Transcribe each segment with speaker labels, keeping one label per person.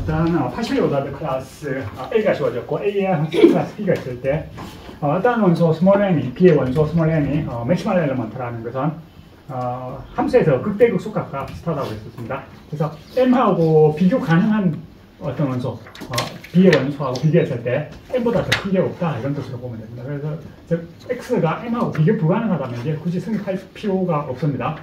Speaker 1: 어떤 파실리 오더드 클래스 A가 주어졌고 A에 클래스 B가 있을 때 어떤 원소 스몰 m이 B의 원소 스몰 m이 맥시멀 엘리먼트라는 것은 함수에서 극대극 속값과 비슷하다고 했었습니다. 그래서 m하고 비교 가능한 어떤 원소 B의 원소하고 비교했을 때 m보다 더 큰 게 없다 이런 뜻으로 보면 됩니다. 그래서 즉 x가 m하고 비교 불가능하다면 이제 굳이 성립할 필요가 없습니다.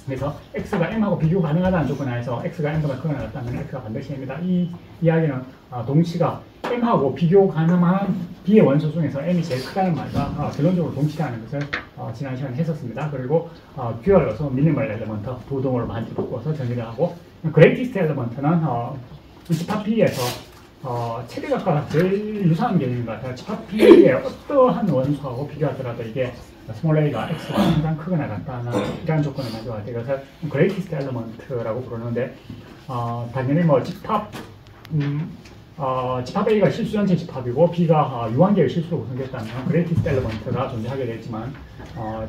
Speaker 1: 그래서 x가 m하고 비교 가능하다는 조건 하에서 x가 m보다 크거나 같다면 x가 반드시 m이다. 이 이야기는 동치가 m하고 비교 가능한 b의 원소 중에서 m이 제일 크다는 말과 결론적으로 동치라는 것을 지난 시간에 했었습니다. 그리고 듀얼로서 미니멀 엘리먼트 부동으로 많이 바꿔서 정의를 하고 그레이티스트 엘리먼트는 집합 B에서 최대값과 제일 유사한 개념인 것 같아요. 집합 B의 어떠한 원소하고 비교하더라도 이게 스몰 a가 x가 항상 크거나 같다는 이러한 조건을 만족할 때 이것을 greatest element라고 부르는데 당연히 뭐 집합 A가 실수 전체 집합이고 B가 유한계의 실수로 구성됐다면 greatest element가 존재하게 되지만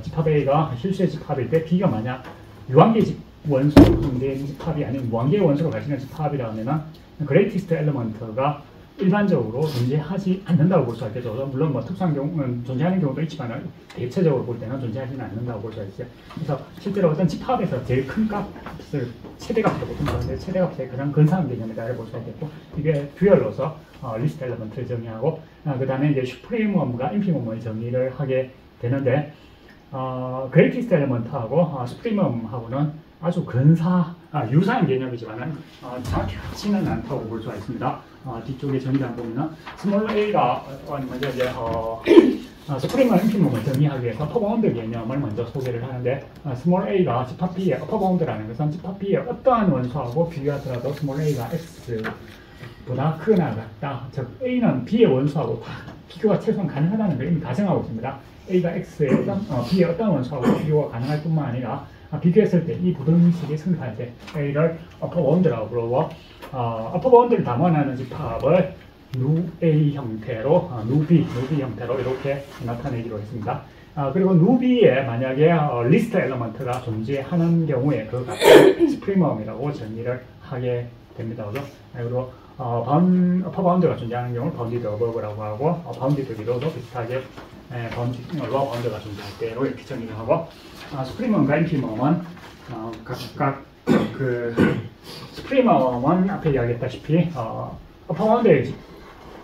Speaker 1: 집합 A가 실수의 집합일 때 B가 만약 유한계 원소로 구성된 집합이 아닌 무한계의 원소로 가시는 집합이라면 greatest element가 일반적으로 존재하지 않는다고 볼 수 있겠죠. 물론 뭐 특수한 경우는 존재하는 경우도 있지만 대체적으로 볼 때는 존재하지는 않는다고 볼 수 있어요. 그래서 실제로 어떤 집합에서 제일 큰 값을 최대값이라고 보통 하는데 최대값의 가장 근사한 개념이다 볼 수 있겠고 이게 듀얼로서 리스트 엘리먼트를 정의하고 그 다음에 이제 슈프리멈과 인피멈의 정의를 하게 되는데 그레이티스트 엘리먼트하고 슈프리멈하고는 아주 유사한 개념이지만 정확히 같지는 않다고 볼 수가 있습니다. 뒤쪽에 정의를 보면은 스몰 a가 먼저 이제 스프링과 인피멈을 정의하기 위해서 어퍼바운드 개념을 먼저 소개를 하는데 스몰 a가 집합 b의 어퍼바운드라는 것은 집합 b의 어떠한 원소하고 비교하더라도 스몰 a가 x보다 크거나 같다. 즉 a는 b의 원소하고 다 비교가 최소한 가능하다는 걸 이미 가정하고 있습니다. a가 x의 b의 어떤 원소하고 비교가 가능할 뿐만 아니라 비교했을 때 이 부등식이 성립할 때 A를 어퍼바운드라고 부르고 어퍼바운드를 담원하는 집합을 누A 형태로 누B 형태로 이렇게 나타내기로 했습니다. 그리고 누B에 만약에 리스트 엘리먼트가 존재하는 경우에 그 값을 스프리멈이라고 정의를 하게 됩니다. 그죠? 그리고 어퍼바운드가 존재하는 경우를 바운디드 어버브라고 하고 바운디드 비로도 비슷하게 로어 바운드가 존재할 때로 이렇게 정의를 하고 스프리멈과 인피멈은 각각 스프리멈은 앞에 이야기했다시피 어퍼바운드의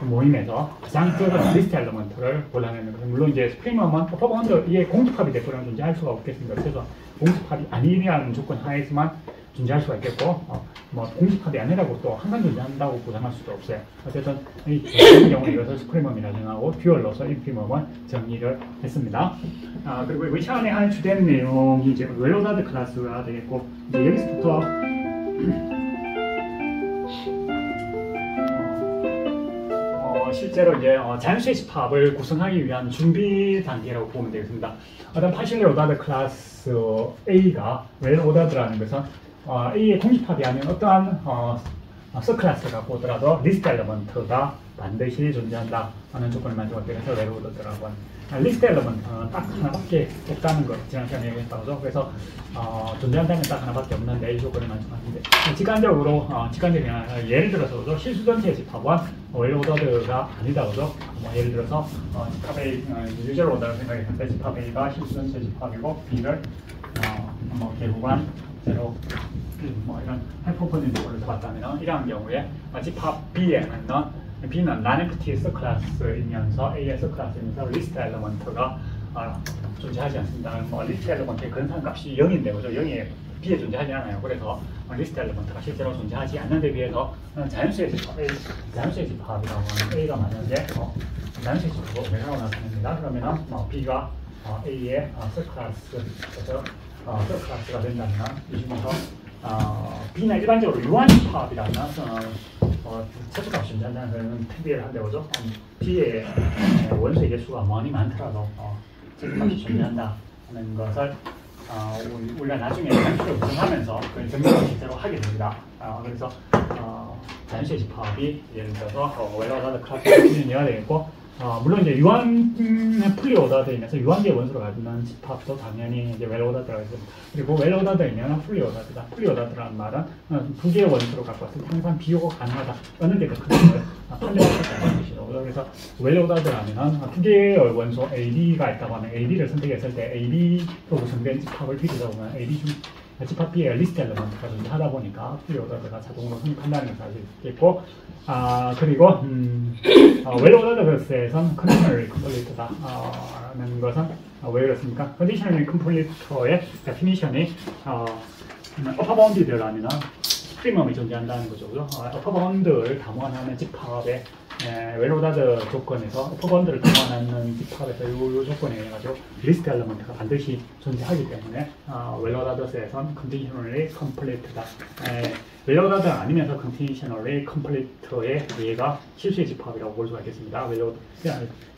Speaker 1: 모임에서 가장 적은 리스트 엘리먼트를 골라내는 것은 물론 이제 스프리멈은 어퍼바운드 이게 공집합이 되거나 존재할 수가 없겠습니다. 그래서 공집합이 아니라는 조건 하에서만 존재할 수가 있겠고 뭐 공집합이 아니라고 또 항상 존재한다고 보장할 수도 없어요. 어쨌든 이 경우는 이것을 스프리멈이라 정하고 듀얼로서 인피멈은 정의를 했습니다. 그리고 이 차원의 한 주된 내용이 이제 웰로다드 클래스가 되겠고 이제 여기서부터 실제로 이제 자연수의 집합을 구성하기 위한 준비 단계라고 보면 되겠습니다. 어떤 파실리 오더드 클래스 A가 웰 오더드라는 것은 A의 공집합이 아닌 어떠한 서클래스가 보더라도 리스트 엘리먼트가 반드시 존재한다 하는 조건을 만족할 때 웰 오더드라고 합니다. 리스트 엘리먼트는 딱 하나밖에 없다는 것 지난 시간에 얘기했다고 그래서 존재한다면 딱 하나밖에 없는데 이 조건을 만족하는데 직관적으로 직관적인 예를 들어서 실수 전체의 집합은 웰 오더드가 아니다 그죠? 예를 들어서 집합 A 유저 오더를 생각했을 때 집합 A가 실수 전체 집합이고 B를 개구간 0 뭐 이런 하이퍼포텐셜을 봤다면 이러한 경우에 집합 B에는 B는 non-empty 서클래스이면서 A의 서클래스이면서 리스트 엘리먼트가 존재하지 않습니다. 리스트 엘리먼트의 근사값이 0인데 그죠? 0이 B에 존재하지 않아요. 그래서 리스트 엘리먼트가 실제로 존재하지 않는 데 비해서 자연수의 집합 자연수의 집합이라고 하는 A가 만약에 자연수의 집합으로 매사로 나타납니다. 그러면 B가 A의 서클래스에서 서클래스가 된다면 이 중에서 B는 일반적으로 유한 집합이라면 최소값이 존재한다는 것은 특별한데 그죠? B의 원소의 개수가 많이 많더라도 최소값이 존재한다 하는 것을 우리가 나중에 자연수를 구성하면서 그 증명을 실제로 하게 됩니다. 그래서 자연수의 집합이 예를 들어서 웰로다드 클래스 기준이어야 되겠고 물론 이제 유한 풀리 오더드이면서 유한계 원소를 가지는 집합도 당연히 이제 웰 오더드가 있습니다. 그리고 웰 오더드이면 풀리 오더드다. 풀리 오더드라는 말은 두 개의 원소를 갖고 왔을 때 항상 비교가 가능하다. 어느 게 더 큰지를 판별할 수 있다는 뜻이죠. 그래서 웰 오더드라면 두 개의 원소 A, B가 있다고 하면 A, B를 선택했을 때 A, B로 구성된 집합을 비교하다 보면 A, B 중 집합 B의 리스트 엘리먼트가 존재하다 보니까 풀리 오더드가 자동으로 성립한다는 것을 알 수 있겠고, 그리고 웰 오더드에서는 컨디셔널리 컴플리트다 라는 것은 왜 그렇습니까? 컨디셔널리 컴플리트의 데피니션이 어퍼 바운디드라면 프리멈이 존재한다는 거죠. 어퍼 바운드를 담원하는 집합의 웰 오더드 조건에서 어퍼 바운드를 담원하는 집합에서 이 조건에 의해 가지고 리스트 엘리먼트가 반드시 존재하기 때문에 웰 오더드에서는 컨디셔널리 컴플리트다. 웰 오더드 아니면서 컨디셔널리 컴플리트의 얘가 실수의 집합이라고 볼 수가 있겠습니다.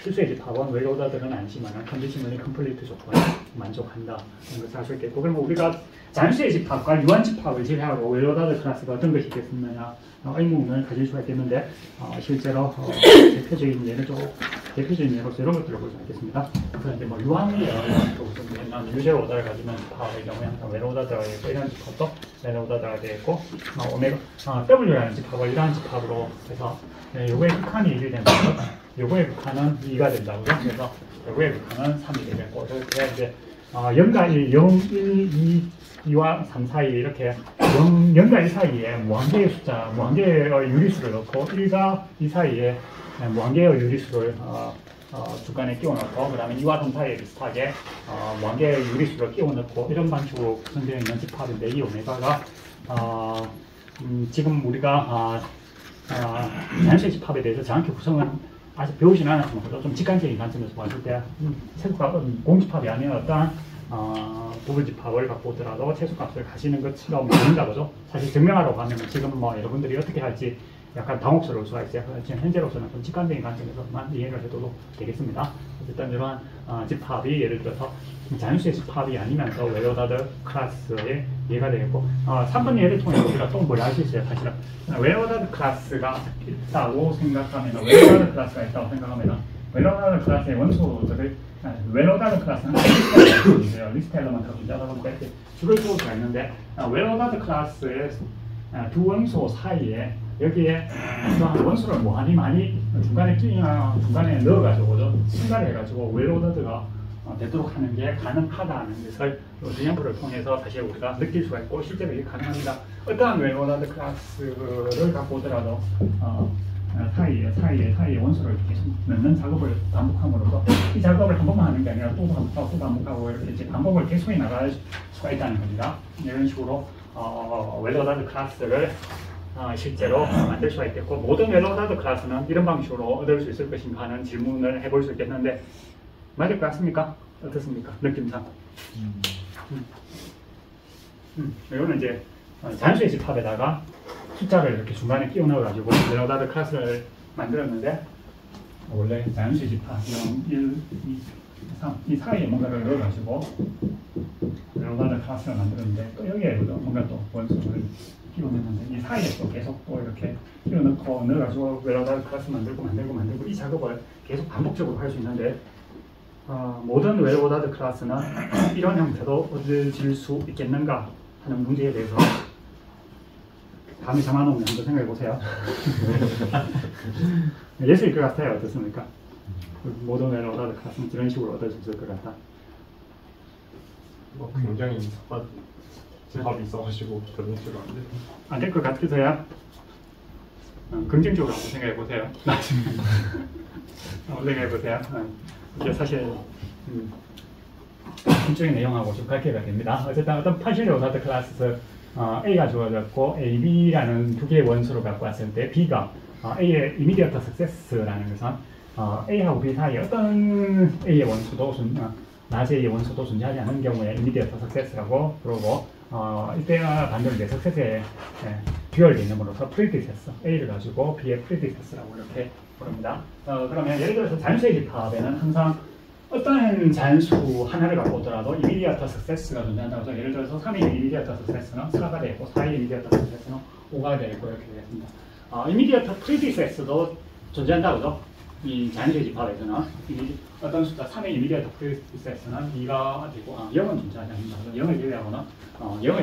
Speaker 1: 실수의 집합은 웰 오더드는 아니지만 컨디셔널리 컴플리트 조건에 만족한다. 이런 것을 알 수 있겠고, 그러면 우리가 잔수의 집합과 유한 집합을 제외하고 웰 오더드 클래스가 어떤 것이 있겠느냐 의문을 가질 수가 있겠는데, 실제로 대표적인 예로서 이런 것들을 볼 수가 있겠습니다. 그래서 이제 뭐 유한계열 유제 오더를 가지는 집합의 경우에 항상 웰 오더드가 있고, 이런 집합도 웰 오더드가 되어 있고, W라는 집합을 이러한 집합으로 해서 요거의 극한이 1이 된다고, 요거의 극한은 2가 된다고요. 그래서 요거의 극한은 3이 되겠고, 그래서 이제 0과 1, 0, 1, 2와 3 사이에 이렇게 0과 1 사이에 무한계의 숫자, 무한계의 유리수를 넣고 1과 2 사이에 무한계의 유리수를 중간에 끼워 넣고, 그 다음에 2와 3 사이에 비슷하게 무한계의 유리수를 끼워 넣고, 이런 방식으로 구성되어 있는 집합인데, 이 오메가가 지금 우리가 자연수의 집합에 대해서 정확히 구성은 아직 배우지는 않았습니다. 좀 직관적인 관점에서 봤을 때 최소값은 공집합이 아닌 어떠한 부분집합을 갖고 오더라도 최소값을 가시는 것처럼 보인다 보죠. 사실 증명하러 가면 지금 뭐 여러분들이 어떻게 할지 약간 당혹스러울 수가 있어요. 지금 현재로서는 좀 직관적인 관점에서만 이해를 해도 되겠습니다. 어쨌든 이러한 집합이 예를 들어서 자연수의 집합이 아니면서 웰 오더드 클래스의 예가 되겠고, 3번 예를 통해서 우리가 또 뭘 알 수 있어요. 사실은 웰 오더드 클래스가 있다고 생각하면, 웰 오더드 클래스가 있다고 생각하면 웰 오더드 클래스의 원소들을 웰 오더드 클래스는 리스트 엘리먼트가 존재하다 보니까 이렇게 줄을 세울 수가 있는데, 웰 오더드 클래스의 두 원소 사이에 여기에 원소를 많이 중간에 넣어가지고 승가를 해가지고 웰 오더드가 되도록 하는 게 가능하다는 것을 엑젬플을 통해서 사실 우리가 느낄 수가 있고, 실제로 이게 가능합니다. 어떠한 웰 오더드 클래스를 갖고 오더라도 사이에 원소를 계속 넣는 작업을 반복함으로써 이 작업을 한 번만 하는 게 아니라 또 반복하고 또 반복하고 이렇게 이제 반복을 계속해 나갈 수가 있다는 겁니다. 이런 식으로 웰 오더드 클래스를 실제로 만들 수가 있겠고, 모든 웰 오더드 클래스는 이런 방식으로 얻을 수 있을 것인가 하는 질문을 해볼 수 있겠는데, 맞을 것 같습니까? 어떻습니까? 느낌상. 이거는 이제 자연수의 집합에다가 숫자를 이렇게 중간에 끼워 넣어가지고 웰 오더드 클래스를 만들었는데, 원래 자연수의 집합 0, 1, 2, 3 이 사이에 뭔가를 넣어가지고 웰 오더드 클래스를 만들었는데, 또 여기에 뭔가 또 원소를 끼워 넣는데, 이 사이에 또 계속 또 이렇게 끼워 넣어가지고 웰 오더드 클래스 만들고 이 작업을 계속 반복적으로 할 수 있는데, 모든 웰 오더드 클래스는 이런 형태로 얻어질 수 있겠는가 하는 문제에 대해서 감이 잡아놓으면 한번 생각해 보세요. 예술일 것 같아요. 어떻습니까? 모든 웰 오더드 클래스는 이런 식으로 얻어질 것 같다.
Speaker 2: 굉장히 집합이 있어가지고 그런 식으로
Speaker 1: 안 될 것 같으세요? 긍정적으로 한번 생각해 보세요. 나중에 생각해 보세요. 이게 사실 전적인 내용하고 좀 관계가 됩니다. 어쨌든 어떤 파실리 오더드 클래스 A가 주어졌고 A, B라는 두 개의 원소를 갖고 왔을 때 B가 A의 immediate success라는 것은 A하고 B 사이에 어떤 A의 원소도 낮의 A의 원소도 존재하지 않은 경우에 immediate success라고 부르고, 이때가 반대로 이제 success의 듀얼 개념으로서 predecessor A를 가지고 B의 predecessor라고 이렇게 부릅니다. 그러면 예를 들어서 자연수의 집합에는 항상 어떤 자연수 하나를 갖고 오더라도 immediate success가 존재한다고 해서, 예를 들어서 3의 immediate success는 4가 되고 4의 immediate success는 5가 되고 이렇게 되겠습니다. immediate predecessor도 존재한다고 하죠. 이 자연수의 집합에서는 이 어떤 숫자 3의 이미디어트 프로세스는 B가 되고 0은 존재하지 않는다. 0을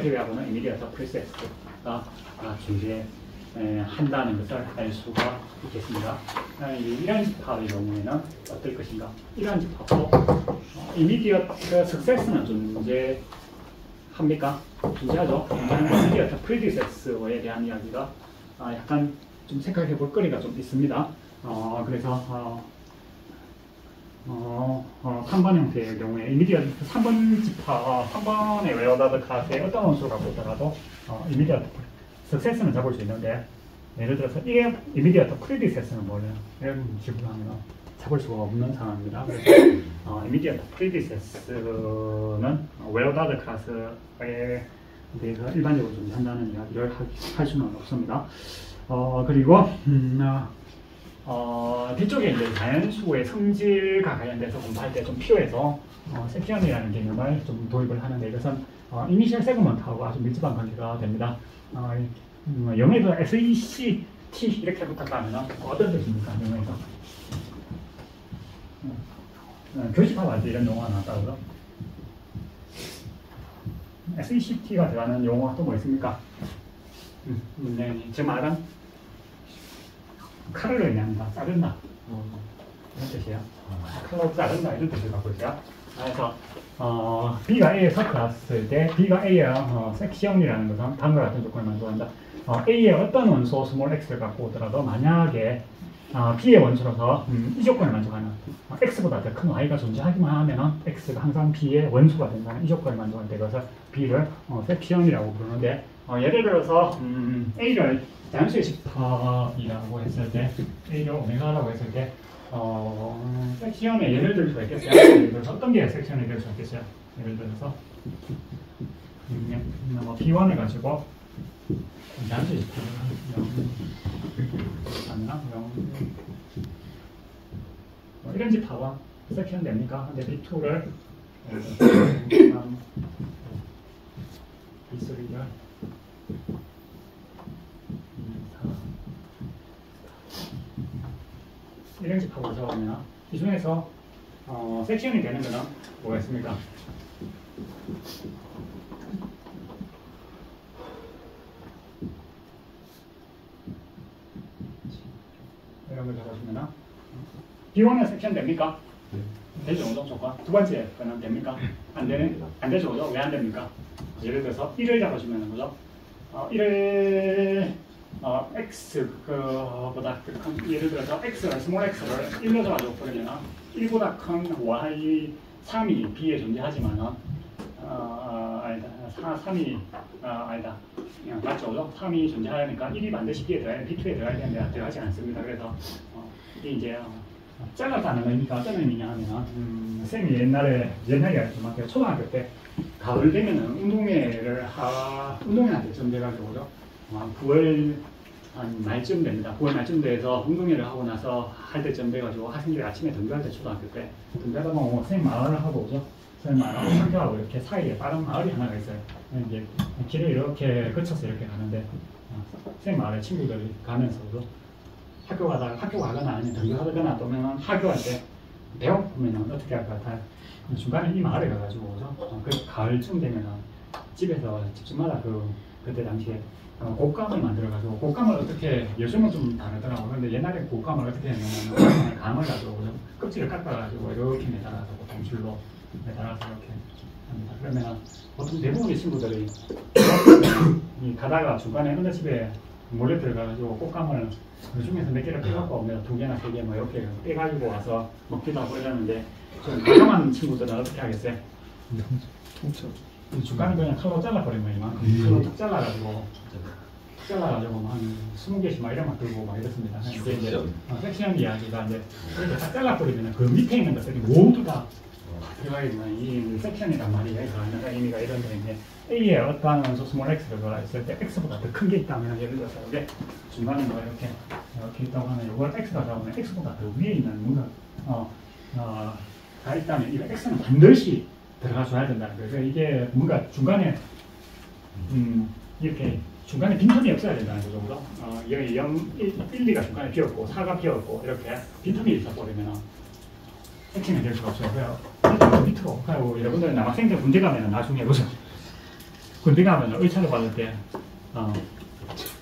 Speaker 1: 제외하고는 이미디어트 프로세스가 존재한다는 것을 알 수가 있겠습니다. 이런 집합의 경우에는 어떨 것인가? 이러한 집합도 이미디어트 석세스는 존재합니까? 존재하죠. 이미디어트 프로세스에 대한 이야기가 약간 좀 생각해 볼 거리가 좀 있습니다. 그래서 3번 형태의 경우에 이미디어트 3번 집합, 3번의 웨어다드 클래스의 어떤 원수를 갖고 있더라도 이미디어트 석세스는 잡을 수 있는데, 예를 들어서 이게 이미디어트 프리디세스는 뭐냐 이런 식으로 하면 잡을 수가 없는 상황입니다. 그래서 이미디어트 프리디세스는 웨어다드 클래스에 대해서 일반적으로 존재한다는 이야기를 할 수는 없습니다. 그리고 뒤쪽에 이제 자연수의 성질과 관련돼서 공부할 때 좀 필요해서 섹션이라는 개념을 좀 도입을 하는데, 이것은 이니셜 세그먼트하고 아주 밀접한 관계가 됩니다. 영어에서 SECT 이렇게 부탁하면 어떤 뜻입니까? 영어에서 교집합 할 때 이런 용어가 나왔다고요? SECT가 들어가는 용어가 또 뭐 있습니까? 네, 제 말은 칼을 의미한다, 자른다 이런 뜻이에요. 칼로 자른다 이런 뜻을 갖고 있어요. 그래서 B가 A에 섞어놨을 때 B가 A의 섹션이라는 것은 다음과 같은 조건을 만족한다. A의 어떤 원소 스몰 x를 갖고 오더라도 만약에 B의 원소로서 이 조건을 만족하는 x보다 더 큰 y가 존재하기만 하면 x가 항상 B의 원소가 된다는 이 조건을 만족할 때 그것을 B를 섹션이라고 부르는데, 예를 들어서 A를 자연수의 집합이라고 했을 때, A를 오메가라고 했을 때 섹션에 예를 들 수가 있겠어요. 예를 들어서 어떤 게 섹션이 될 수 있겠어요. 예를 들어서 B1을 가지고 자연수의 집합을 이런 집합은 섹션 됩니까? 근데 B2를 B3를 이런 집합으로 잡으면 이 중에서 섹션이 되는 거는 뭐가 있습니까? 이런 걸 잡아주면 B1은 섹션 됩니까? 되죠, 우정 조건. 두 번째 거는 됩니까? 안 되죠, 그죠? 왜 안 됩니까? 예를 들어서 1을 잡아주면 그죠? 1을 x보다 큰, 예를 들어서 x를 스몰 x를 1로 잡아줘 버리면 1보다 큰 y 3이 b에 존재하지만은 아니다 3이 아니다 맞죠, 그죠? 3이 존재하니까 1이 반드시 b에 들어가야 b2에 들어가야 되는데 들어가지 않습니다. 그래서 이제 잘랐다는 의미가 어떤 의미냐 하면 쌤이 옛날에 초등학교 때 가을 되면은 운동회를 운동회한테 점대가지고 그죠? 9월 한 말쯤 됩니다. 9월 말쯤 돼서 운동회를 하고 나서 할 때쯤 돼가지고 학생들이 아침에 등교할 때 초등학교 때 등교하다 보면 선생님 마을을 하고 오죠. 선생님 마을하고 학교하고 이렇게 사이에 다른 마을이 하나가 있어요. 이제 길을 이렇게 거쳐서 이렇게 가는데 선생님 마을에 친구들이 가면서도 학교 가거나 아니면 등교하거나 또는 학교 갈 때 배고프면 어떻게 할 것 같아요? 중간에 이 마을에 가가지고 오죠. 그 가을쯤 되면은 집집마다 그때 당시에 곶감을 만들어가지고 곶감을 어떻게 요즘은 좀 다르더라고요. 근데 옛날에 곶감을 어떻게 했냐면 감을 가지고 껍질을 깎아가지고 이렇게 매달아서 봉줄로 매달아서 이렇게 합니다. 그러면 보통 대부분의 친구들이 가다가 중간에 어느 집에 몰래 들어가가지고 곶감을 그 중에서 몇 개를 빼갖고 오면 2개나 3개 뭐 이렇게 빼가지고 와서 먹기도 하고 이러는데 좀 멀쩡한 친구들은 어떻게 하겠어요? 통째로 중간에 그냥 칼로 잘라버리면 이만큼 칼로 툭 잘라가지고 한 20개씩 막 이런 막 들고 막 이렇습니다. 이제 섹션 이야기가 이제 이렇게 딱 잘라버리면 그 밑에 있는 것들이 모두 다 들어가 있는 이 섹션이란 말이에요. 그러니까 의미가 이런 데인데 A에 어떠한 원소 스몰 x를 들어있을 때 x보다 더 큰 게 있다면 예를 들어서 이게 중간에 뭐 이렇게 있다고 하면 이걸 x가 잡으면 x보다 더 위에 있는 뭔가 가 있다면 이 x는 반드시 들어가 줘야 된다는 거예요. 그래서 이게 뭔가 중간에 이렇게 중간에 빈틈이 없어야 된다는 거죠. 그죠? 0, 1, 2가 중간에 비었고 4가 비었고 이렇게 빈틈이 있어버리면 핵심이 될 수가 없어요. 그래서 밑으로 그리고 여러분들 남학생들 군대 가면 나중에 보죠. 군대 가면 의차를 받을 때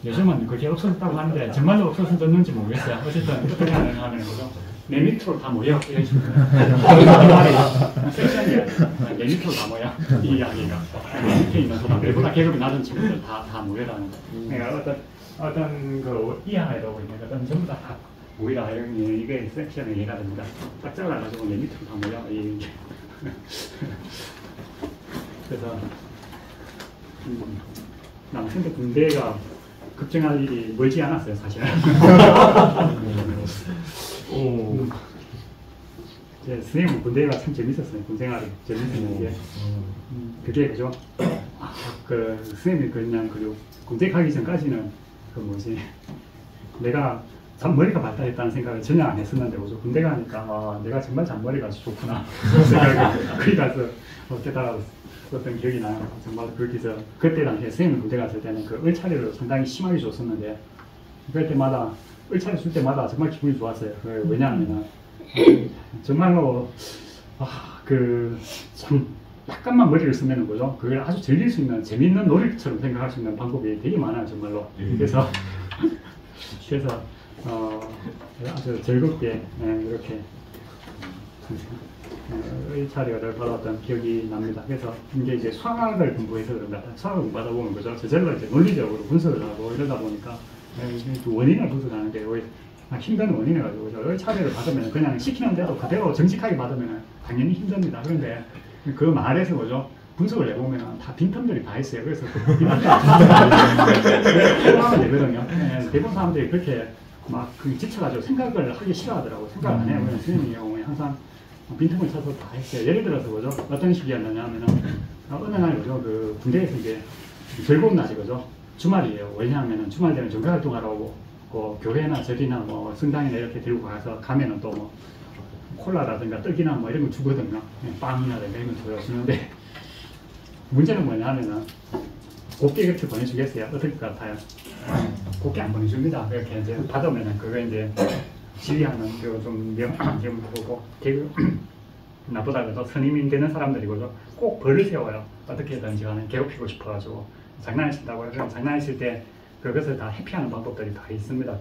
Speaker 1: 요즘은 그게 없어졌다고 하는데 정말로 없어졌는지 모르겠어요. 어쨌든 어떻게 하면 보죠. 내 밑으로 다 모여 이런 식으로 섹션이야. 내 밑으로 다 모여 이 이야기가 밑에 있는 사람 내보다 계급이 낮은 친구들 다 모여라는 거. 그러니까 어떤 그 이하에도 보니까 어떤 전부 다 모이라 이게 섹션의 예가 됩니다. 딱 잘라가지고 내 밑으로 다 모여 이게 그래서 남성들 군대가 걱정할 일이 멀지 않았어요 사실은. 선생님은 군대가 참 재밌었어요. 군생활이 재밌었는 게 그게 그죠? 그 선생님이 그냥 그 군대 가기 전까지는 그 뭐지 내가 잔머리가 발달했다는 생각을 전혀 안 했었는데 그죠? 군대 가니까 내가 정말 잔머리가 좋구나 생각을 거기 가서 깨달았었던 기억이 나요. 정말 거기서 그때 당시에 선생님 군대 갔을 때는 그 을차리를 상당히 심하게 줬었는데 그럴 때마다 을차리 줄 때마다 정말 기분이 좋았어요. 왜냐하면 정말로 참 약간만 머리를 쓰면은 거죠. 그걸 아주 즐길 수 있는 재미있는 놀이처럼 생각할 수 있는 방법이 되게 많아요, 정말로. 그래서 아주 즐겁게 이렇게 의차리를 받았던 기억이 납니다. 그래서 이제 수학을 공부해서 그런 것 같아요. 수학을 공부하다 보면 그죠. 저절로 이제 논리적으로 분석을 하고 이러다 보니까 원인을 분석하는 게 힘든 원인이라가지고 의차리를 받으면 그냥 시키는 대로 그대로 정직하게 받으면 당연히 힘듭니다. 그런데 그 말에서 뭐죠? 분석을 해보면 다 빈틈들이 다 있어요. 그래서 하면 되거든요. 대부분 사람들이 그렇게 막 지쳐가지고 생각을 하기 싫어하더라고요. 생각 안 해요. 그냥 선생님의 경우에 항상 빈틈을 찾아서 다 했어요. 예를 들어서 뭐죠? 어떤 식이었느냐 하면은 어느 날 뭐죠? 그 군대에서 이제 즐거운 날이 거죠. 주말이에요. 왜냐하면 주말 되면 종교활동하러 오고 교회나 절이나 뭐 성당이나 이렇게 들고 가면은 또 뭐 콜라라든가 떡이나 뭐 이런 거 주거든요. 빵이라든가 이런 거 주는데 문제는 뭐냐면은 곱게 그렇게 보내주겠어요? 어떨 것 같아요? 곱게 안 보내줍니다. 이렇게 이제 받으면은 그거 이제 지휘하는 좀 보고 나보다 더 선임이 되는 사람들이고죠. 꼭 벌을 세워요. 어떻게든지 간에 괴롭히고 싶어가지고 장난을 친다고 해서 장난을 때 그것을 다 회피하는 방법들이 다 있습니다.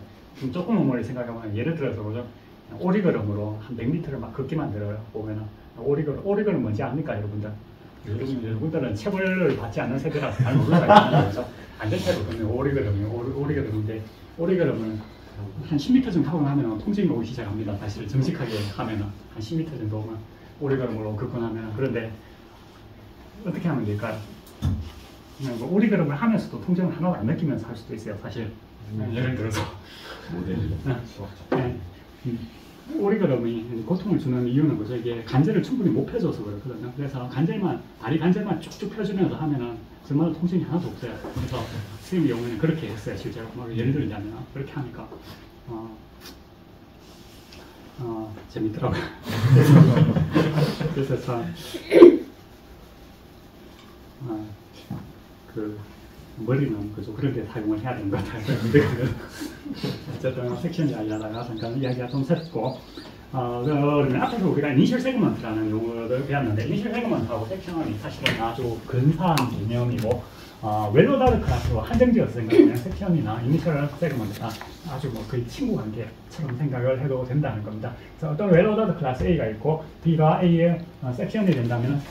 Speaker 1: 조금만 머리 생각해보면 예를 들어서 보죠. 오리걸음으로 한 100m를 막 걷게 만들어요. 보면은 오리걸음 뭔지 압니까, 여러분들? 여러분들은 체벌을 받지 않는 세대라서 잘 몰라요. 그래서 안전차로 걷는 오리걸음인데 오리걸음은 한 10m 정도 하고 나면 통증이 오기 시작합니다. 사실 정직하게 하면은 한 10m 정도만 오리걸음으로 걷고 나면 그런데 어떻게 하면 될까요? 그냥 뭐 오리걸음을 하면서도 통증을 하나도 안 느끼면서 할 수도 있어요. 사실 예를 들어서 오리걸음이 고통을 주는 이유는 뭐죠? 이게 관절을 충분히 못 펴줘서 그렇거든요. 그래서 다리 관절만 쭉쭉 펴주면서 하면은 정말 통증이 하나도 없어요. 그래서 선생님 경우에는 그렇게 했어요. 실제로 예를 들자면 그렇게 하니까 재밌더라고요. 그래서 참 머리는 그죠. 그런 데 사용을 해야 되는 것 같아요. 어쨌든 섹션 이야기하다가 잠깐 이야기가 좀 새롭고 그러면 앞에서 우리가 이니셜 세그먼트라는 용어를 배웠는데 이니셜 세그먼트하고 섹션이 사실은 아주 근사한 개념이고 웰로다드 클래스와 한정지어서 생각하면 섹션이나 이니셜 세그먼트가 아주 뭐 거의 친구 관계처럼 생각을 해도 된다는 겁니다. 그래서 어떤 웰로다드 클래스 A가 있고 B가 A의 섹션이 된다면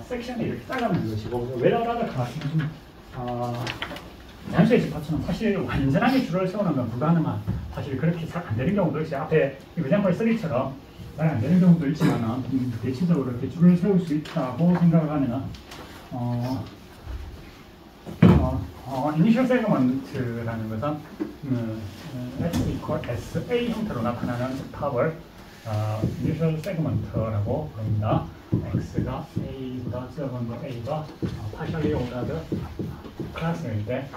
Speaker 1: 섹션이 이렇게 잘라내는 것이고 웰로다드 클래스는 좀 단수의 집합처럼 사실 완전하게 줄을 세우는 건 불가능한 사실 그렇게 잘 안 되는 경우도 있어요. 앞에 example 3처럼 잘 안 되는 경우도 있지만 대체적으로 이렇게 줄을 세울 수 있다고 생각을 하면 이니셜 세그먼트라는 것은 S equal SA 형태로 나타나는 집합을 이니셜 세그먼트라고 부릅니다. X가 A보다 적은 거 A가 파셜리 오다드 클래스일 때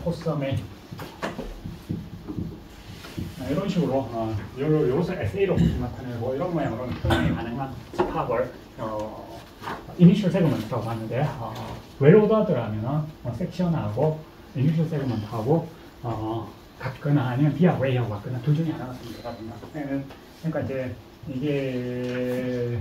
Speaker 1: 포썸에 이런 식으로 요것을 SA로 나타내고 이런 모양으로는 표현이 가능한 집합을 이니셜 세그먼트라고 하는데 웰오더드라면 섹션하고 이니셜 세그먼트하고 같거나 아니면 B하고 A하고 같거나 둘 중에 하나가 선택하거나. 그러니까 이게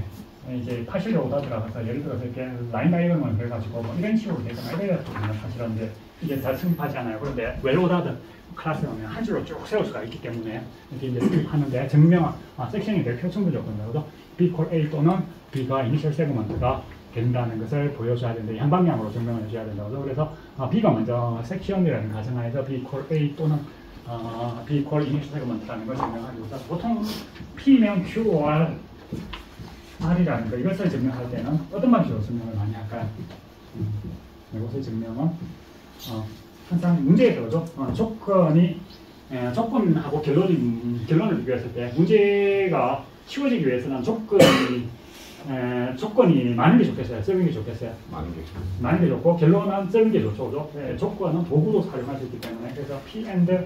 Speaker 1: 파실리 오다 들어가서 예를 들어서 이렇게 라인 다이어그램을 그래가지고 뭐 이런 식으로 되거나 이래야 되거든요. 사실은 이제 이게 잘 승급하지 않아요. 그런데 웰 오다드 클래스는 한 줄로 쭉 세울 수가 있기 때문에 이렇게 이제 승급하는데 증명 섹션이 될 표준부 조건이거든요. B 콜 A 또는 B가 이니셜 세그먼트가 된다는 것을 보여줘야 되는데 한 방향으로 증명을 해줘야 된다고. 그래서 B가 먼저 섹션이라는 가정하에서 B 콜 A 또는 B 콜 이니셜 세그먼트라는 걸 증명하기 위해서 보통 P면 Q, R, R이라는 거 이것을 증명할 때는 어떤 방식으로 증명을 많이 할까요? 이것의 증명은 항상 문제에서 조건하고 결론을 비교했을 때 문제가 쉬워지기 위해서는 조건이 많은 게 좋겠어요? 적은 게 좋겠어요? 많은 게 좋고 결론은 적은 게 좋죠. 그죠? 조건은 도구로 사용할 수 있기 때문에 그래서 P and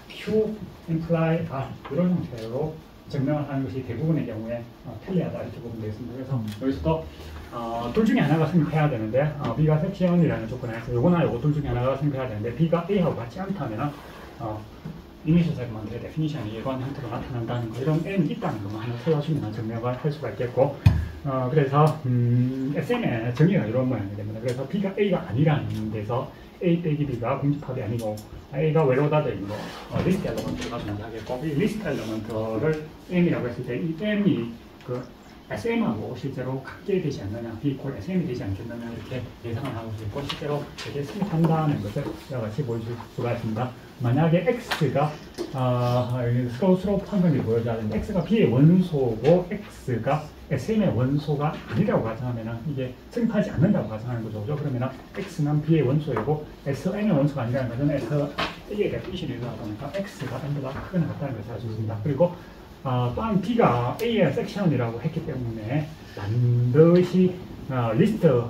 Speaker 1: Q imply R 이런 형태로 증명을 하는 것이 대부분의 경우에 편리하다 이렇게 보면 되겠습니다. 그래서 여기서도 둘 중에 하나가 승패해야 되는데 B가 섹션이라는 조건에서 요거나 요거 둘 중에 하나가 승패해야 되는데 B가 A하고 같지 않다면 이니셜 세그먼트의 데피니션이 이런 형태로 나타난다는 거 이런 N이 있다는 것만 하나 세워주면 증명을 할 수가 있겠고 그래서 SM의 정의가 이런 모양이 됩니다. 그래서 B가 A가 아니라는 데서 A 빼기 B가 공집합이 아니고 A가 외로다 되어 있는 리스트 엘러먼트가 존재하겠고 이 리스트 엘러먼트를 M이라고 했을 때 이 M이 그 SM하고 실제로 같게 되지 않느냐 B 콜 SM이 되지 않겠느냐 이렇게 예상을 하고 있고 실제로 이렇게 승합한다는 것을 여러 가지 보여줄 수가 있습니다. 만약에 X가 스로우 판정이 보여줘야 되는데 X가 B의 원소고 X가 SM의 원소가 아니라고 가정하면 이게 승합하지 않는다고 가정하는 거죠. 그러면 X는 B의 원소이고 SM의 원소가 아니라는 것은 A의 데피니션이 있다 보니까 X가 M보다 크거나 같다는 것을 알 수 있습니다. 그리고 또한 B가 A의 섹션이라고 했기 때문에 반드시 리스트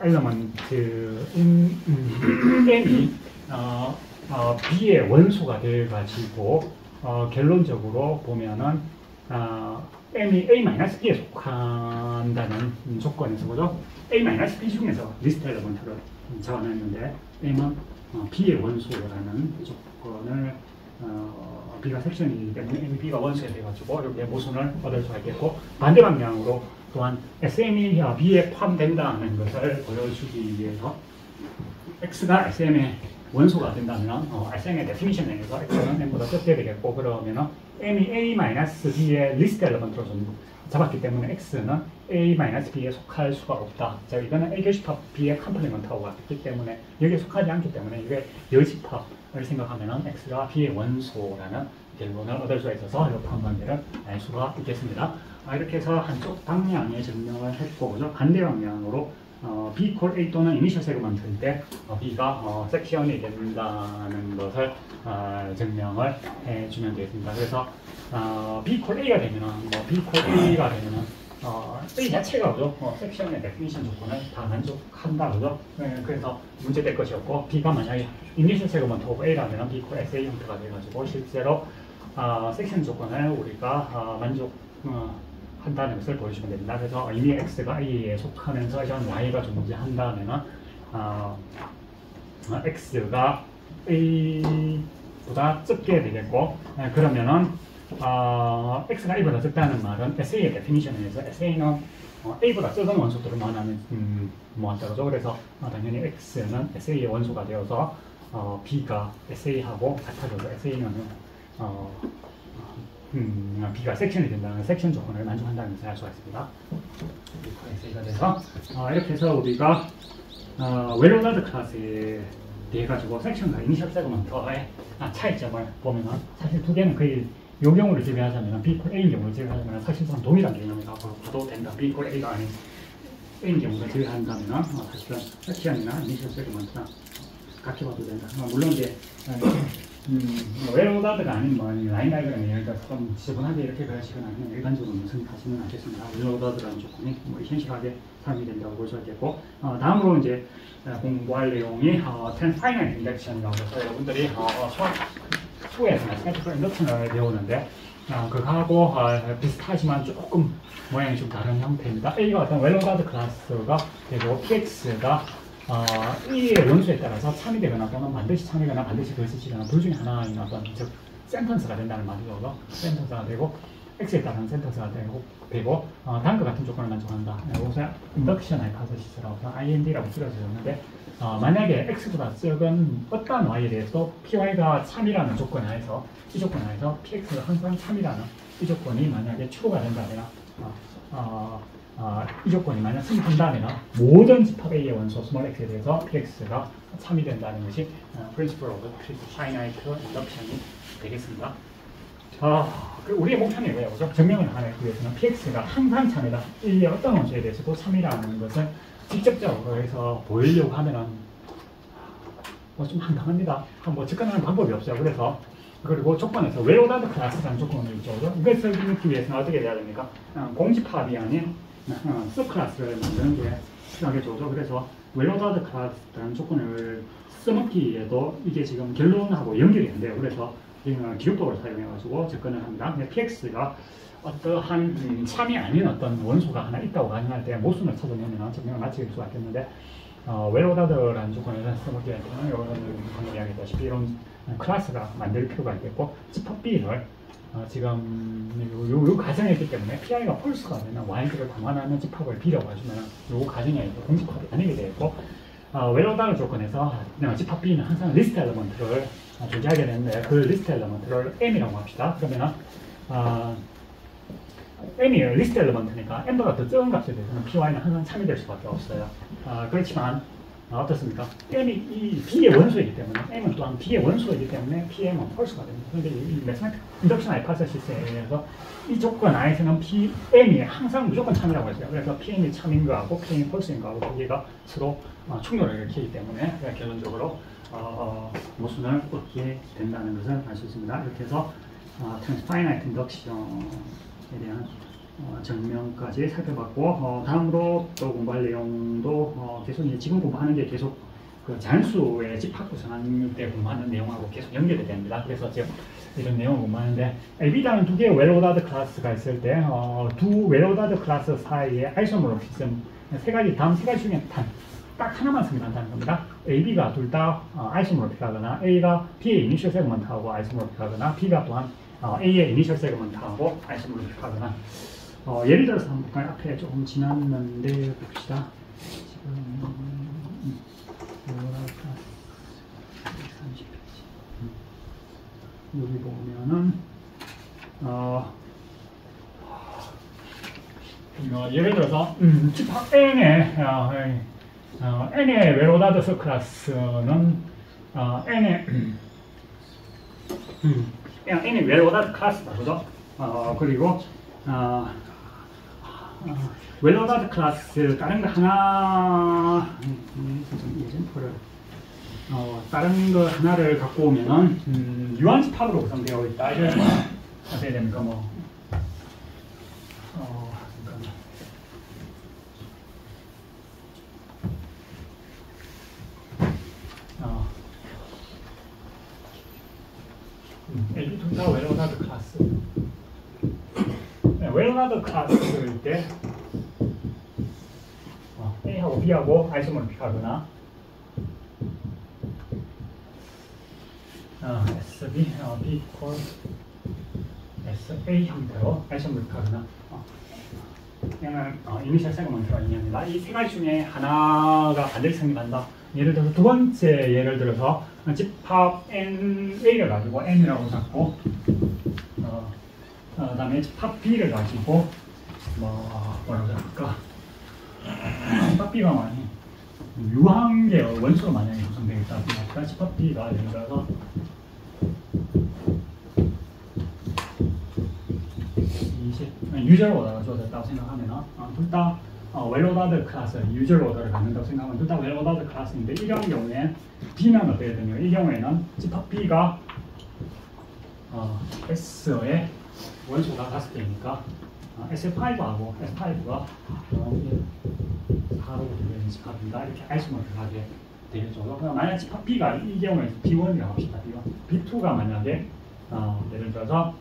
Speaker 1: 엘러먼트 M이 B의 원소가 돼가지고 결론적으로 보면은 M이 A-B에 속한다는 조건에서 그죠? A-B 중에서 리스트 엘러먼트를 잡아냈는데 M은 B의 원소라는 조건을 B가 섹션이기 때문에 M이 B가 원소에 돼가지고 이렇게 모순을 얻을 수가 있겠고 반대 방향으로 또한 SM이 B에 포함된다는 것을 보여주기 위해서 X가 SM의 원소가 된다면 SM의 데피니션에 의해서 X는 M보다 적게 되겠고 그러면 M이 A-B의 리스트 엘러먼트로 잡았기 때문에 X는 A-B에 속할 수가 없다. 자, 이거는 A 교집합 B의 컴플리먼트하고 같기 때문에 여기에 속하지 않기 때문에 이게 여집합을 생각하면 X가 B의 원소라는 결론을 얻을 수가 있어서 이 판관계를 알 수가 있겠습니다. 이렇게 해서 한쪽 방향의 증명을 했고 그죠? 반대 방향으로 B 콜 A 또는 이니셜 세그먼트일 때 B가 섹션이 된다는 것을 증명을 해주면 되겠습니다. 그래서 B 콜 A가 되면은 B 콜 A가 되면은 A 자체가 그죠? 섹션의 데피니션 조건을 다 만족한다 그죠? 그래서 문제될 것이었고 B가 만약에 이니셜 세그먼트 오브 A가 되면 B 콜 SA 형태가 돼가지고 실제로 섹션 조건을 우리가 한다는 것을 보여주면 됩니다. 그래서 이미 X가 A에 속하면서 이런 Y가 존재한다면 X가 A보다 적게 되겠고 그러면은 X가 A보다 적다는 말은 SA의 데피니션에 의해서 SA는 A보다 적은 원소들을 모았다 그죠? 그래서 당연히 X는 SA의 원소가 되어서 B가 SA하고 같아져서 SA는 B가 섹션이 된다는 섹션 조건을 만족한다는 것을 알 수가 있습니다. SA가 돼서 이렇게 해서 우리가 웰로나드 클래스에 대해 가지고 섹션과 이니셜 세그먼트의 차이점을 보면은 사실 두 개는 거의 요 경우를 제외하자면 B 콜 A인 경우를 제외하자면 사실상 동일한 개념이라고 봐도 된다. B 콜 A가 아닌 A인 경우를 제외한다면 사실은 섹션이나 이니셜 세그먼트나 같이 봐도 된다. 물론 이제 웰로다드가 아닌 라인 다이어그램이니까 좀 지저분하게 이렇게 그려지거나 그냥 일반적으로 생각하시면 않겠습니다. 웰로다드라는 조건이 현실하게 사용이 된다고 볼 수 있겠고 다음으로 이제 공부할 내용이 텐파이널 인덱션이라고 해서 여러분들이 수학 2에서는 스태티컬 인덕션을 배우는데 그거하고 비슷하지만 조금 모양이 좀 다른 형태입니다. A가 어떤 웰로다드 클래스가 되고 PX가 이 원소에 따라서 참이 되거나 또는 반드시 참이거나 반드시 거짓이거나 둘 중에 하나인 어떤 즉 센턴스가 된다는 말이죠. 센턴스가 되고 x에 따른 센턴스가 되고 다음과 같은 조건을 만족한다. 이것을 인덕션 하이파서시스라고 IND라고 줄여졌는데 만약에 x보다 적은 어떠한 y에 대해서 py가 참이라는 조건 하에서 이 조건 하에서 px가 항상 참이라는 이 조건이 만약에 true가 된다면 이 조건이 만약 성립한다면 모든 집합 A의 원소 스몰 x에 대해서 px가 참이 된다는 것이 principle of finite induction이 되겠습니다. 우리의 목표는 이거예요. 그죠? 증명을 하기 위해서는 px가 항상 참이다. 이 어떤 원소에 대해서도 참이라는 것을 직접적으로 해서 보이려고 하면은 좀 한당합니다. 뭐 접근하는 방법이 없어요. 그래서 그리고 조건에서 웰오다드 클래스라는 조건이 있죠. 이것을 넣기 위해서는 어떻게 돼야 됩니까? 공집합이 아닌 서클래스를 만드는 게 필요하겠죠. 그래서 웰오다드 클래스라는 조건을 써먹기에도 이게 지금 결론하고 연결이 안 돼요. 그래서 기록도를 사용해가지고 접근을 합니다. px가 어떠한 참이 아닌 어떤 원소가 하나 있다고 가정할 때 모순을 찾아내면 증명을 마칠 수가 있겠는데 웰오다드라는 조건에서 써먹기 위해서는 방금 이야기했다시피 이런 클래스가 만들 필요가 있겠고 집합 B를 지금 요 가정에 있기 때문에 PI가 폴스가 되면 Y를 당환하는 집합을 B라고 하시면 요 가정에 공집합이 아니게 되겠고 웰오다드 조건에서 집합 B는 항상 리스트 엘리먼트를 존재하게 되는데 그 리스트 엘리먼트를 M이라고 합시다. 그러면은 M이 리스트 엘리먼트니까 M보다 더 적은 값에 대해서는 PY는 항상 참이 될 수밖에 없어요. 그렇지만 어떻습니까? M이 이 B의 원소이기 때문에 M은 또한 B의 원소이기 때문에 PM은 펄스가 됩니다. 그런데 이 매스매틱 인덕션 하이파서시스에 의해서 이 조건 하에서는 PM이 항상 무조건 참이라고 했어요. 그래서 PM이 참인 거하고 PM이 펄스인 거하고 두 개가 서로 충돌을 일으키기 때문에 결론적으로 모순을 얻게 된다는 것을 알 수 있습니다. 이렇게 해서 Finite Induction에 대한 증명까지 살펴봤고 다음으로 또 공부할 내용도 계속 지금 공부하는 게 계속 그 잔수의 집합 구성할 때 공부하는 내용하고 계속 연결이 됩니다. 그래서 지금 이런 내용을 공부하는데 AB라는 두 개의 웰오다드 클래스가 있을 때 두 웰오다드 클래스 사이의 아이소모르피즘 다음 세 가지 중에 딱 하나만 성립한다는 겁니다. AB가 둘 다 아이소모르픽하거나 A가 B의 이니셜 세그먼트하고 아이소모르픽하거나 B가 또한 A의 이니셜 세그먼트하고 아이소모르픽하거나 예를 들어서 한번 앞에 조금 지났는데 봅시다. 지금 여기 보면은 예를 들어서 집합 N의 N의 웰오다드 서클래스는 N의 웰오다드 클래스다, 그죠? 그리고 웰오다드 클래스 다른 거 하나 예전표를 다른 거 하나를 갖고 오면은 유한 집합으로 구성되어 있다. 이걸 어떻게 됩니까? AB 둘 다 웰오다드 클래스. 웰오다드 클래스일 때 A하고 B하고 아이소모르픽하거나 SB, B equals SA 형태로 아이소모르픽하거나 그냥 이니셜 세그먼트가 의미합니다. 이 세 가지 중에 하나가 반드시 성립한다. 예를 들어서 두 번째 예를 들어서 집합 NA를 가지고 N이라고 잡고 그다음에 집합 B를 가지고 뭐라고 잡을까? 집합 B가 많이 유한계 원소로 만약에 구성되어 있다. 그러니까 집합 B가 예를 들어서 유저 오더가 주어졌다고 생각하면 둘 다 웰오다드 클래스 유저 오더를 갖는다고 생각하면 둘 다 웰오다드 클래스인데 이런 경우에 B는 어떻게 되냐면 이 경우에는 집합 B가 S의 원소가 5개니까 SF5하고 S5가 4로 되는 집합입니다. 이렇게 아이소모르픽하게 되겠죠. 만약 집합 B가 이 경우에 B1이라고 합시다. B1. B2가 만약에 예를 들어서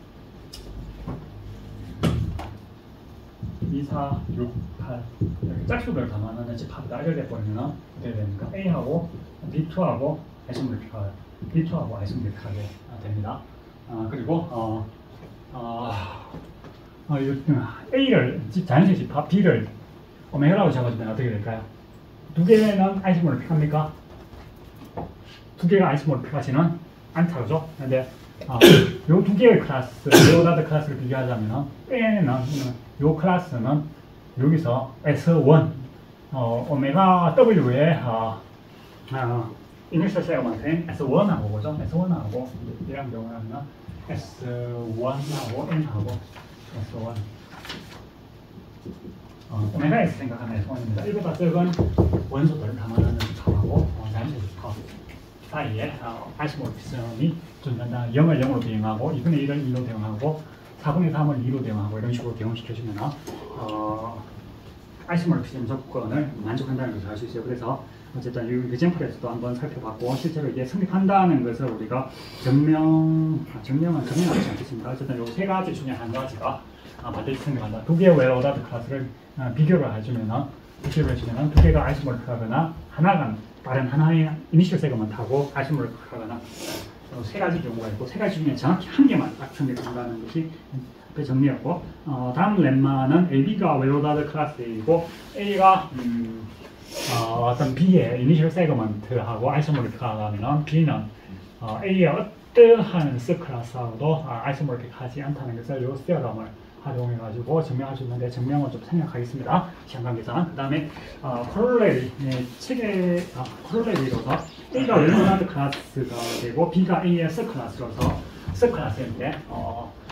Speaker 1: 2, 4, 6, 8 이렇게 짝수를 담아내는 집합이다. 이렇게 돼버리면 어떻게 됩니까? A하고 B2하고 아이소모르픽하게 B2하고 아이소모르픽하게 됩니다. 그리고 A를 자연수 집합 B를 오메가라고 잡아주면 어떻게 될까요? 두 개는 아이소모르픽합니까? 두 개가 아이소모르픽하지는 않다, 그죠? 근데 요 두 개의 클래스, 레오나드 클래스를 비교하자면 N은 요 클래스는 여기서 S1 오메가 W의 이니셜 세그먼트인 S1하고 그죠? S1하고 이런 경우라면 S1하고 N하고 S1 오메가 S 생각하면 S1입니다. 이보다 적은 원소들을 담아내는 집합하고 자연수 집합 사이에 아이소모르피즘이 존재한다. 0을 0으로 대응하고 2분의 1을 2로 대응하고 4분의 3을 2로 대응하고 이런 식으로 대응시켜주면 아이소모르피즘 조건을 만족한다는 것을 알 수 있어요. 그래서 어쨌든 이 example에서도 한번 살펴봤고 실제로 이게 성립한다는 것을 우리가 증명은 증명하지 않겠습니다. 어쨌든 이 세 가지 중에 한 가지가 반드시 성립한다. 두 개의 웰오다드 클래스를 비교를 해주면 두 개가 아이소모르픽하거나 하나가 다른 하나의 이니셜 세그먼트하고 아이소모르픽하거나 세 가지 경우가 있고 세 가지 중에 정확히 한 개만 딱 성립한다는 것이 앞에 정리였고 다음 렘마는 AB가 웰오다드 클래스이고 A가 어떤 B의 이니셜 세그먼트하고 아이소모르픽하면 B는 A의 어떠한 서클래스하고도 아이소모르픽하지 않다는 것을 이 스테어럼을 활용해가지고 증명할 수 있는데 증명은 좀 생략하겠습니다. 시간 관계상. 그 다음에 코롤레리 책의 코롤레리로서 A가 웰오다드 클래스가 되고 B가 A의 서클래스로서 서클래스인데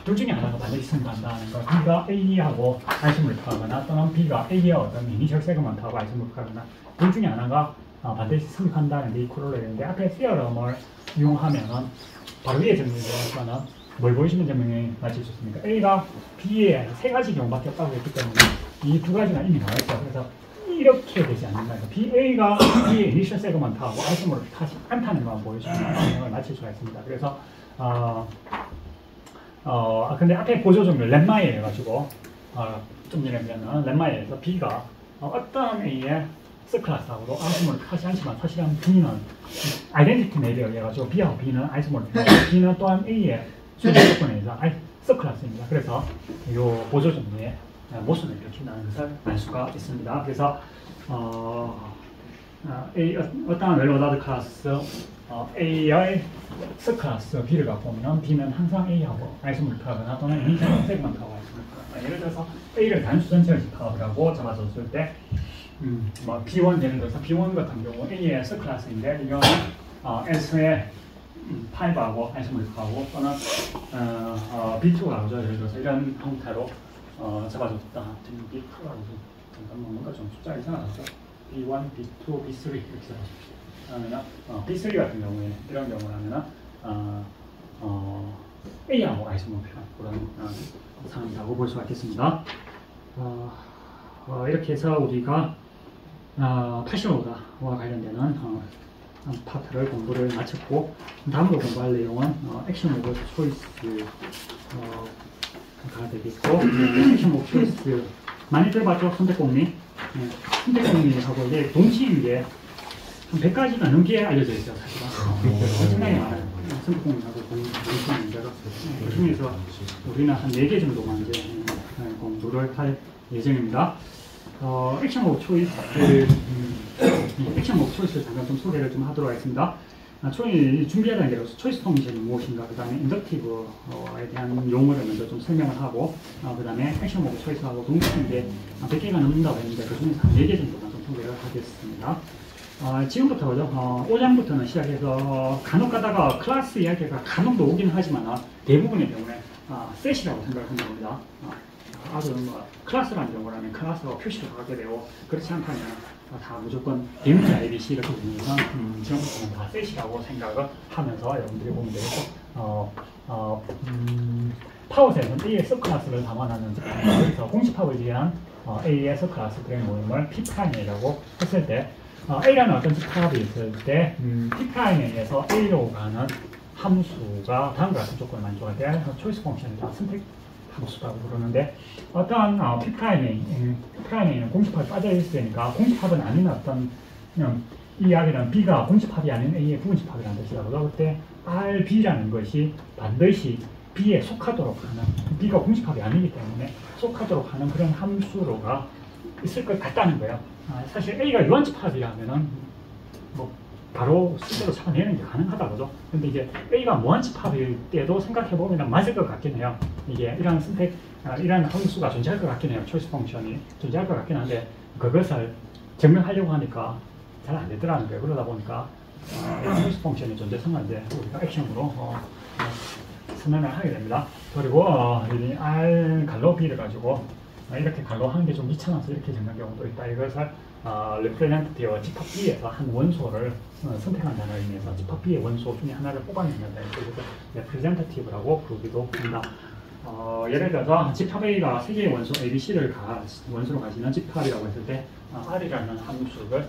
Speaker 1: 둘 중에 하나가 반드시 성립한다는 거. B가 A하고 아이소모르픽하거나 또는 B가 A의 어떤 이니셜 세그먼트하고 아이소모르픽하거나 둘 중에 하나가 반드시 성립한다는 게 이 코롤레리인데 앞에 스테어럼을 이용하면은 바로 위에 정리되는 거는 뭘 보여주면 증명이 맞을 수 있습니까? A가 B의 세 가지 경우밖에 없다고 했기 때문에 이 두 가지가 이미 나와 있어요. 그래서 이렇게 되지 않는다. A가 B의 이니셜 세그먼트하고 아이소모르픽하지 않다는 것만 보여주면 증명을 맞출 수가 있습니다. 그래서 근데 앞에 보조 종류 렘마에 해가지고 좀 전에 보면 렘마에서 B가 어떤 A의 서클래스하고도 아이소모르픽하지 않지만 사실은 B는 아이덴티티 맵에 의해가지고 B하고 B는 아이소모르픽하고 B는 또한 A의 수준 조건에 의해서 서클래스입니다. 그래서 이 보조 종류의 모순을 일으킨다는 것을 알 수가 있습니다. 그래서 어떠한 웰오다드 클래스 A의 서클래스 B를 갖고 오면 B는 항상 A하고 아이소모르픽하거나 또는 이니셜 세그먼트하고 아이소모르픽하거나 예를 들어서 A를 단수 전체를 집합을 하고 잡아줬을 때 B1 예를 들어서 B1 같은 경우 A의 서클래스인데 이거는 S의 5하고 아이소모르픽하고 또는 B2하고 예를 들어서 이런 형태로 잡아줬다. 지금 B2하고 잠깐만 뭔가 좀 숫자 이상하죠? B1, B2, B3 이렇게 잡아줍시다. 그러면 B3 같은 경우에 이런 경우라면 A하고 아이소모르픽한 그런 상황이라고 볼 수가 있겠습니다. 이렇게 해서 우리가 파시오다와 관련되는 파트를 공부를 마쳤고 다음으로 공부할 내용은 액션 오브 초이스가 되겠고 액션 오브 초이스 많이 들어봤죠? 선택공리 선택공리하고 이게 동치인 게 한 100가지가 넘게 알려져 있어요. 사실은 엄청나게 많아요. 선택공리하고 동치인 문제가 그 중에서 우리는 한 4개 정도만 이제 공부를 할 예정입니다. 액션 오브 초이스 액션 오브 초이스를 잠깐 좀 소개를 좀 하도록 하겠습니다. 준비해야 되는 게 초이스 펑션이 무엇인가, 그 다음에 인덕티브에 대한 용어를 먼저 좀 설명을 하고, 그 다음에 액션 오브 초이스하고 동시에 100개가 넘는다고 했는데 그 중에서 한 4개 정도만 좀 소개를 하겠습니다. 지금부터 5장부터는 시작해서 간혹 가다가 클래스 이야기가 간혹 오긴 하지만 대부분의 경우에 셋이라고 생각을 합니다. 아주 클래스라는 경우라면 클래스가 표시를 하게 되고 그렇지 않다면 다 무조건 대문자 ABC 이렇게 되면서 지금부터는 다 셋이라고 생각을 하면서 여러분들이 보면 되겠고 파워셋은 A의 서클래스를 담아놨는지 여기서 공식 파워에 대한 A의 서클래스들의 모임을 P'이라고 했을 때 A라는 어떤 집합이 있을 때 P'에 의해서 A로 가는 함수가 다음과 같은 조건을 만족할 때 초이스 펑션이다. 선택 함수라고 부르는데 어떠한 P'에는 공집합이 빠져 있으니까 공집합은 아닌 어떤 그냥 이 이야기는 B가 공집합이 아닌 A의 부분집합이라는 뜻이라고요. 그때 RB라는 것이 반드시 B에 속하도록 하는 B가 공집합이 아니기 때문에 속하도록 하는 그런 함수로가 있을 것 같다는 거예요. 사실 A가 유한집합이라면은 뭐 바로 실제로 찾아내는 게 가능하다고죠. 근데 이제 A가 무한집합일 때도 생각해보면 맞을 것 같긴 해요. 이게 이런 이런 함수가 존재할 것 같긴 해요. 초이스 펑션이 존재할 것 같긴 한데 그것을 증명하려고 하니까 잘 안 되더라는 거예요. 그러다 보니까 초이스 펑션의 존재성을 이제 우리가 액션으로 선언을 하게 됩니다. 그리고 이 R 갈로 B를 가지고 이렇게 갈로 하는 게 좀 귀찮아서 이렇게 정리한 경우도 있다. 이것을 representative 집합 B에서 한 원소를 선택한다는 의미에서 집합 B의 원소 중에 하나를 뽑아낸다. 그래서 representative라고 부르기도 합니다. 예를 들어서 집합 A가 세 개의 원소 A, B, C를 원소로 가지는 집합이라고 했을 때 R이라는 함수를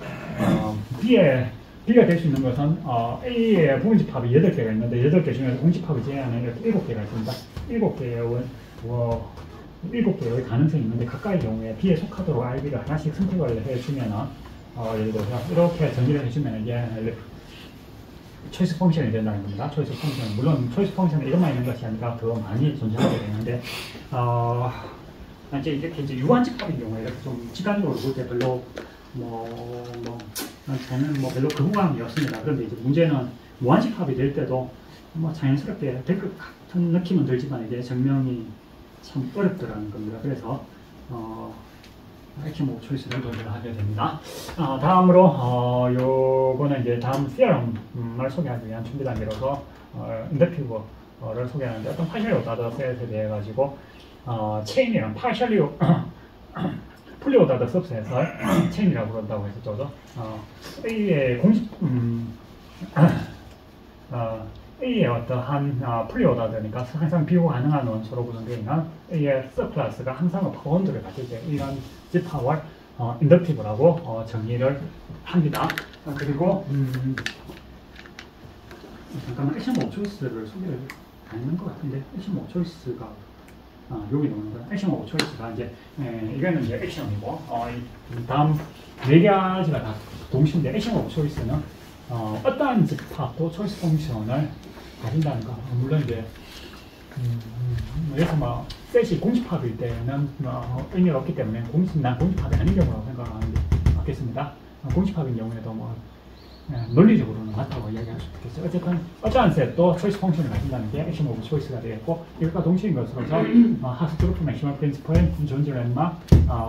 Speaker 1: B가 될 수 있는 것은 A의 부분집합이 8개가 있는데 8개 중에서 공집합을 제외하는 이렇게 7개가 있습니다. 7개의 가능성이 있는데 각각의 경우에 B에 속하도록 RB를 하나씩 선택을 해주면 예를 들어서 이렇게 정의를 해주면 이게 초이스 펑션이 된다는 겁니다. 초이스 펑션, 물론 초이스 펑션은 이것만 있는 것이 아니라 더 많이 존재하게 되는데 이제 이렇게 이제 유한집합인 경우에 이렇게 좀 직관적으로 볼 때 별로 저는 별로 거부감이 없습니다. 그런데 이제 문제는 무한집합이 될 때도 자연스럽게 될 것 같은 느낌은 들지만 이게 증명이 참 어렵더라는 겁니다. 그래서 액션 오브 초이스를 도전하게 됩니다. 다음으로 요거는 이제 다음 theorem을 소개하기 위한 준비 단계로서 인덕티브를 소개하는데 어떤 partially ordered set에 대해 가지고 체인이랑 partially fully ordered subset을 체인이라고 그런다고 했었죠. A의 공식 A의 어떠한 fully ordered니까 항상 비교 가능한 원소로 구성되어 있는 A의 서클래스가 항상 파운드를 가질 때 이런 집합을 인덕티브라고 정의를 합니다. 그리고 잠깐만 액션 오브 초이스를 소개를 안 했는 것 같은데 액션 오브 초이스가 여기 나오는 거예요. 액션 오브 초이스가 이제 이거는 이제 액션이고 다음 네 가지가 다 동시인데 액션 오브 초이스는 어떠한 집합도 초이스 펑션을 가진다는 거. 물론 이제 여기서 셋이 공집합일 때는 의미가 없기 때문에 난 공집합이 아닌 경우라고 생각하는 게 맞겠습니다. 공집합인 경우에도 논리적으로는 맞다고 이야기할 수 있겠죠. 어쨌든 어떠한 셋도 초이스 펑션을 가진다는 게 액션 오브 초이스가 되겠고 이것과 동시인 것으로서 하스트로프 맥시멀 프린시플, 존즈 렌마,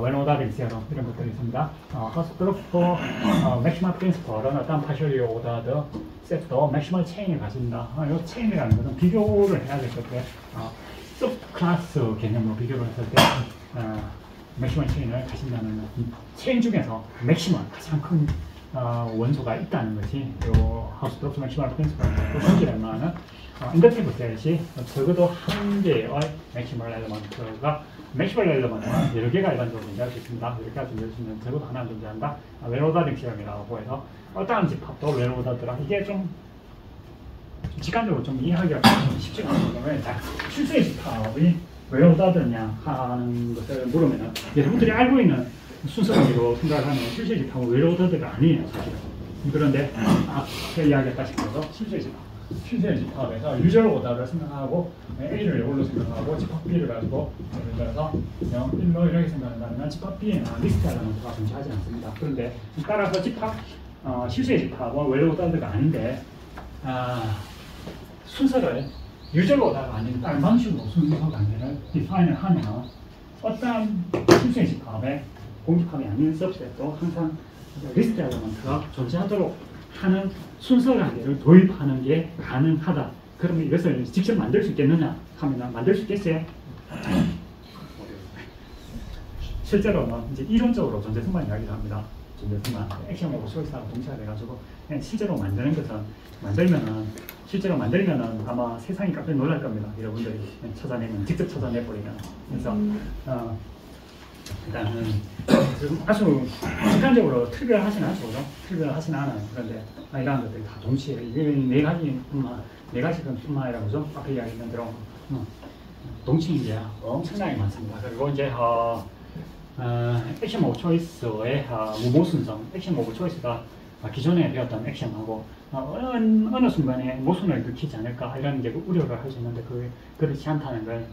Speaker 1: 웰오다링 시어럼 이런 것들이 있습니다. 하스트로프 맥시멀 프린시플은 어떤 파셜리 오다드 셋도 맥시멀 체인을 가진다. 이 체인이라는 것은 비교를 해야 될 것 같아요. 서브클래스 개념으로 비교를 했을 때 맥시멀 체인을 가진다는 체인 중에서 맥시멀 가장 큰 원소가 있다는 것이 이 하우스트로프 맥시멀 프린시플이고 존즈 렌마는 인덕티브 셋이 적어도 한 개의 맥시멀 엘리먼트가 맥시멀 엘리먼트는 여러 개가 일반적으로 존재할 수 있습니다. 여러 개가 존재할 수 있는 적어도 하나는 존재한다. 웰오다링 시험이라고 해서 어떠한 집합도 웰오다더라. 이게 좀 직관적으로 좀 이해하기가 쉽지가 않은 경우에 실수의 집합이 웰오다드냐 하는 것을 물으면 여러분들이 알고 있는 순서대로 생각을 하면 실수의 집합은 웰오다드가 아니에요, 사실은. 그런데 아까 이야기했다시피 실수의 집합에서 유저 오다를 생각하고 A를 이걸로 생각하고 집합 B를 가지고 예를 들어서 1로 이렇게 생각한다면 집합 B에는 리스트 엘리먼트가 존재하지 않습니다. 그런데 따라서 실수의 집합은 웰오다드가 아닌데 순서를 유저 오다가 아닌 다른 방식으로 순서 관계를 디파인을 하면 어떤 실수의 집합에 공집합이 아닌 서브셋도 항상 리스트 엘리먼트가 존재하도록 하는 순서 관계를 도입하는 게 가능하다. 그러면 이것을 직접 만들 수 있겠느냐 하면 만들 수 있겠어요? 실제로는 이제 이론적으로 존재성만 이야기를 합니다. 존재성만 액션 오브 초이스하고 동시에 돼가지고 실제로 만드는 것은 실제로 만들면은 아마 세상이 깜짝 놀랄 겁니다. 여러분들이 직접 찾아내버리면. 그래서 일단은 아주 직관적으로 트리비얼하진 않죠, 그죠? 트리비얼하진 않아요. 그런데 이러한 것들이 다 동시에 이게 네 가지뿐만 아니라 그죠? 앞에 이야기했던 대로 동칭이 이제 엄청나게 많습니다. 그리고 이제 액션 오브 초이스의 무모 순성, 액션 오브 초이스가 기존에 배웠던 액션하고 어느 순간에 모순을 일으키지 않을까 이런 이제 우려를 할 수 있는데 그렇지 않다는 걸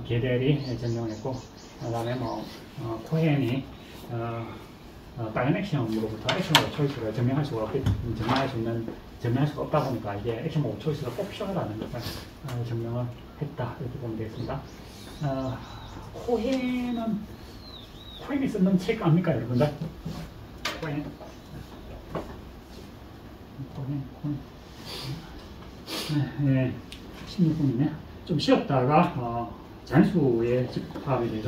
Speaker 1: 게델이 증명했고, 그다음에 코헨이 다른 액션으로부터 액션 오브 초이스를 증명할 수가 없다 보니까 이게 액션 오브 초이스가 꼭 필요하다는 것을 증명을 했다 이렇게 보면 되겠습니다. 코헨이 쓰는 책 압니까 여러분들? 코헨. 네, 16분이네. 좀 쉬었다가 잔수의 집합에 대해서